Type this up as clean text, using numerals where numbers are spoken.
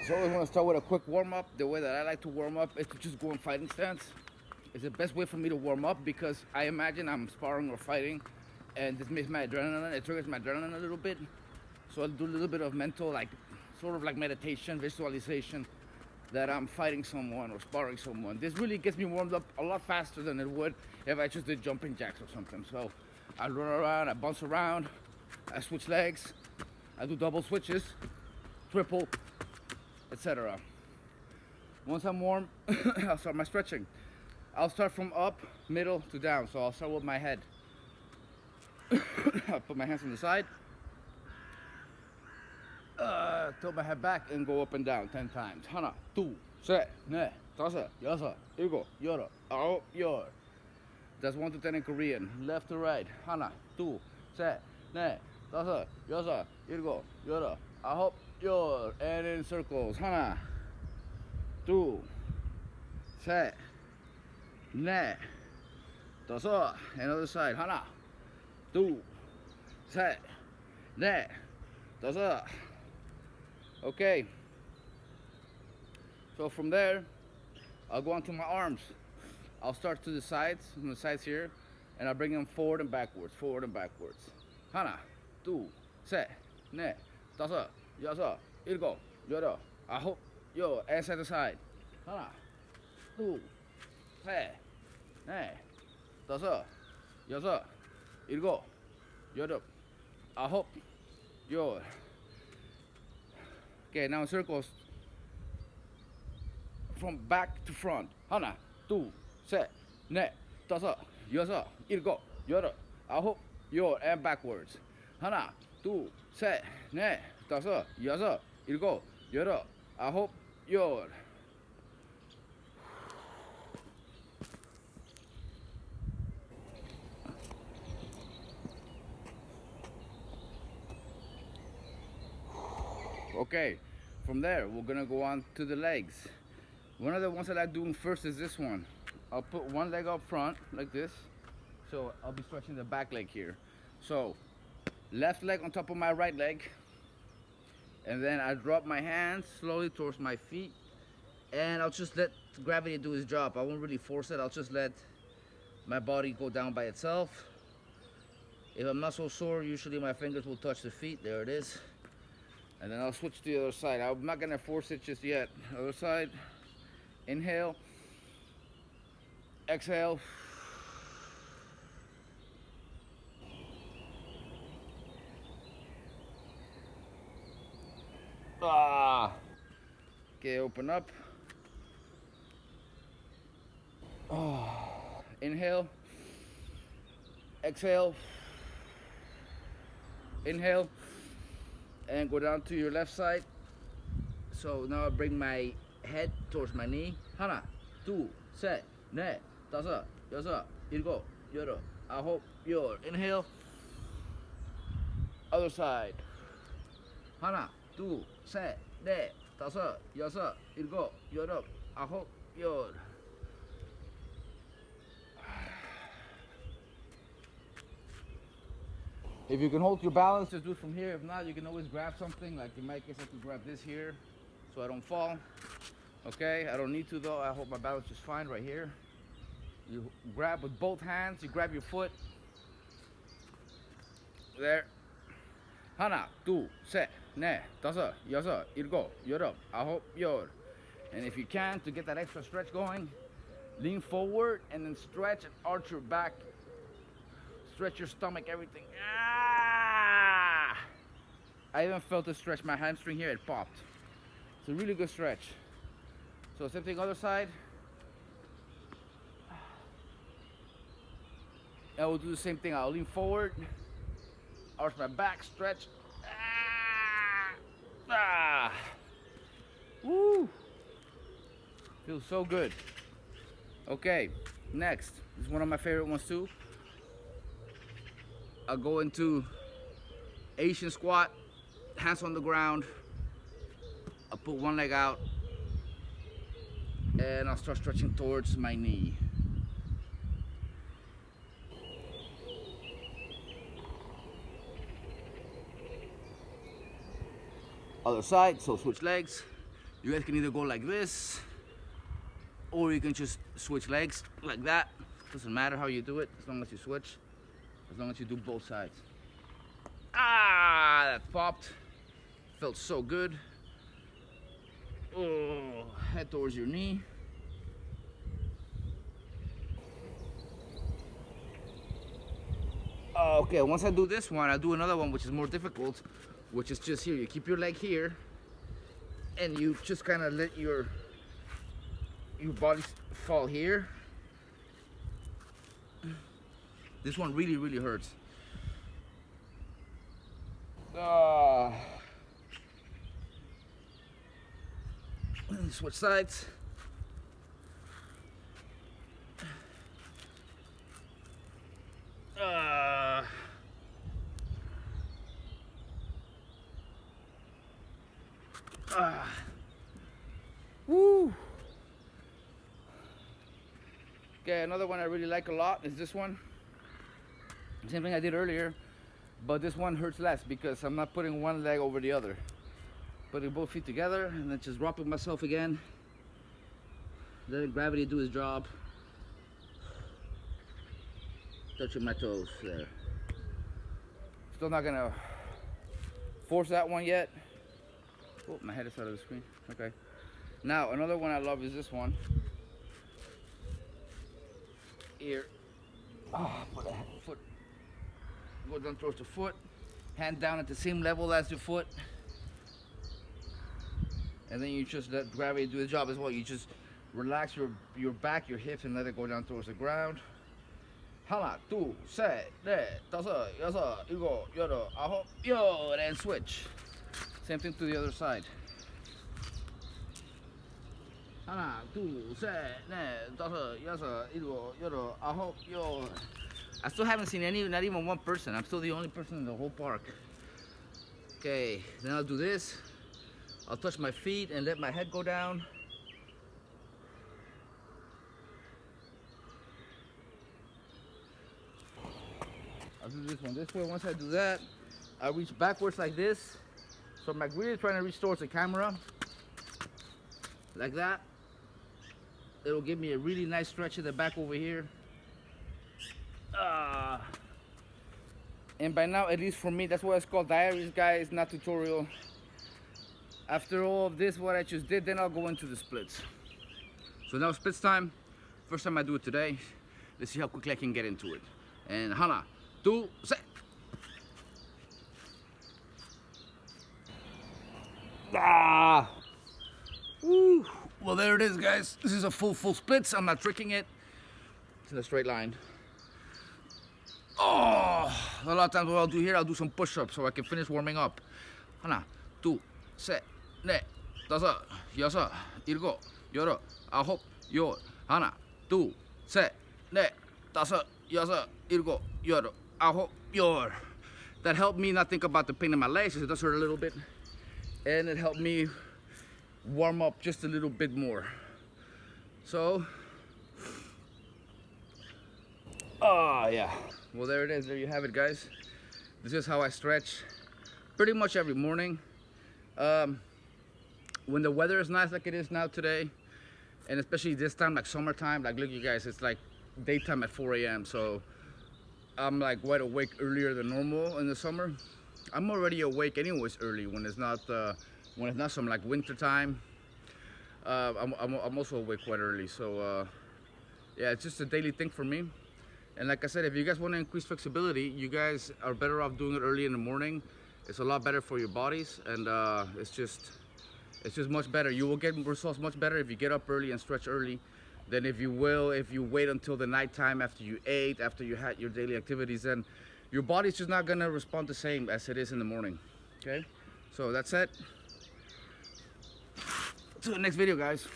So I always want to start with a quick warm-up. The way that I like to warm up is to just go in fighting stance. It's the best way for me to warm up because I imagine I'm sparring or fighting, and this makes my adrenaline, it triggers my adrenaline a little bit. So I'll do a little bit of mental, like sort of like meditation, visualization, that I'm fighting someone or sparring someone. This really gets me warmed up a lot faster than it would if I just did jumping jacks or something. So I run around, I bounce around, I switch legs, I do double switches, triple, etc. Once I'm warm, I'll start my stretching. I'll start from up, middle to down. So I'll start with my head. I'll put my hands on the side, tilt my head back and go up and down 10 times. 하나, 둘, 셋, 넷, 다섯, 여섯, 일곱, 여덟, 아홉, 열. That's 1 to 10 in Korean. Left to right. 하나, 둘, 셋, 넷, 다섯, 여섯, 일곱, 여덟, 아홉, 열. And in circles. 하나, 둘, 셋, 넷, 다섯. And other side. 하나, 둘, 셋, 넷, 다섯. Okay. So from there, I'll go on to my arms. I'll start to the sides, from the sides here, and I'll bring them forward and backwards, forward and backwards. 하나, 둘, 셋, 넷, 다섯, 여섯, 일곱, 여덟, 아홉, 열. And side to side. 하나, 둘, 셋, 넷, 다섯, 여섯, 일곱, 여덟, 아홉, 열. Okay, now in circles from back to front. 하나, 둘, 셋, 넷, 다섯, 여섯, 일곱, 여덟, 아홉, 열. And backwards. 하나, 둘, 셋, 넷, 다섯, 여섯, 일곱, 여덟, 아홉, 열. Okay, from there we're gonna go on to the legs. One of the ones I like doing first is this one. I'll put one leg up front like this, so I'll be stretching the back leg here. So left leg on top of my right leg, and then I drop my hands slowly towards my feet, and I'll just let gravity do its job. I won't really force it. I'll just let my body go down by itself. If I'm not so sore, usually my fingers will touch the feet. There it is. And then I'll switch to the other side. I'm not gonna force it just yet. Other side. Inhale. Exhale. Okay, open up. Inhale. Exhale. Inhale. And go down to your left side. So now I bring my head towards my knee. 하나, 둘, 셋, 넷, 다섯, 여섯, 일곱, 여덟, 아홉, 열. Inhale. Other side. 하나, 둘, 셋, 넷, 다섯, 여섯, 일곱, 여덟, 아홉, 열. If you can hold your balance, just do it from here. If not, you can always grab something. Like in my case, I can grab this here so I don't fall. Okay, I don't need to though. I hold my balance just fine right here. You grab with both hands. You grab your foot. There. 하나, 둘, 셋, 넷, 다섯, 여섯, 일곱, 여덟, 아홉, 열. And if you can, to get that extra stretch going, lean forward and then stretch and arch your back. Stretch your stomach, everything. I even felt it stretch my hamstring here, it popped. It's a really good stretch. So same thing other side. I will do the same thing. I'll lean forward, arch my back, stretch. Woo! Feels so good. Okay, next. This is one of my favorite ones too. I'll go into Asian squat, hands on the ground. I'll put one leg out and I'll start stretching towards my knee. Other side, so switch legs. You guys can either go like this, or you can just switch legs like that. Doesn't matter how you do it, as long as you switch, as long as you do both sides. Ah, that popped. Felt so good. Oh, head towards your knee. Okay, once I do this one, I do another one which is more difficult, which is just here. You keep your leg here, and you just kind of let your body fall here. This one really, really hurts. Switch sides. Woo! Okay, another one I really like a lot is this one. Same thing I did earlier, but this one hurts less because I'm not putting one leg over the other. Putting both feet together and then just dropping myself again. Letting gravity do his job. Touching my toes there. Still not gonna force that one yet. Oh, my head is out of the screen. Okay. Now, another one I love is this one. Here. Put the foot. Go down towards the foot. Hand down at the same level as the foot. And then you just let gravity do the job as well. You just relax your back, your hips, and let it go down towards the ground. Hala, two, set, net, tasa, yasa, igo, yodo, aho, yo, and switch. Same thing to the other side. Hala, two, set, net, tasa, yasa, igo, yodo, aho, yo. I still haven't seen not even one person. I'm still the only person in the whole park. Okay, then I'll do this. I'll touch my feet and let my head go down. I'll do this one this way. Once I do that, I reach backwards like this. So I'm like really trying to reach towards the camera. Like that. It'll give me a really nice stretch in the back over here. And by now, at least for me, that's what it's called diaries, guys, not tutorial. After all of this, what I just did, then I'll go into the splits. So now splits time. First time I do it today. Let's see how quickly I can get into it. And Hana, 2, set. Woo. Well, there it is, guys. This is a full splits. I'm not tricking it. It's in a straight line. Oh, a lot of times what I'll do here, I'll do some push-ups so I can finish warming up. Hana, 2, set, net, tasa, yasa, ilgo, yoro, ahop, yor. Hana, 2, set, net, tasa, yasa, ilgo, yoro, ahop, yor. That helped me not think about the pain in my legs because it does hurt a little bit. And it helped me warm up just a little bit more. So, yeah. Well, there it is. There you have it, guys. This is how I stretch pretty much every morning. When the weather is nice like it is now today, and especially this time, like summertime, like look you guys, it's like daytime at 4 a.m. So I'm like wide awake earlier than normal in the summer. I'm already awake anyways early when it's not some like winter time. I'm also awake quite early. So yeah, it's just a daily thing for me. And like I said, if you guys want to increase flexibility, you guys are better off doing it early in the morning. It's a lot better for your bodies, and it's just much better. You will get results much better if you get up early and stretch early than if you wait until the nighttime after you ate, after you had your daily activities. Then your body's just not gonna respond the same as it is in the morning. Okay, so that's it. To the next video, guys.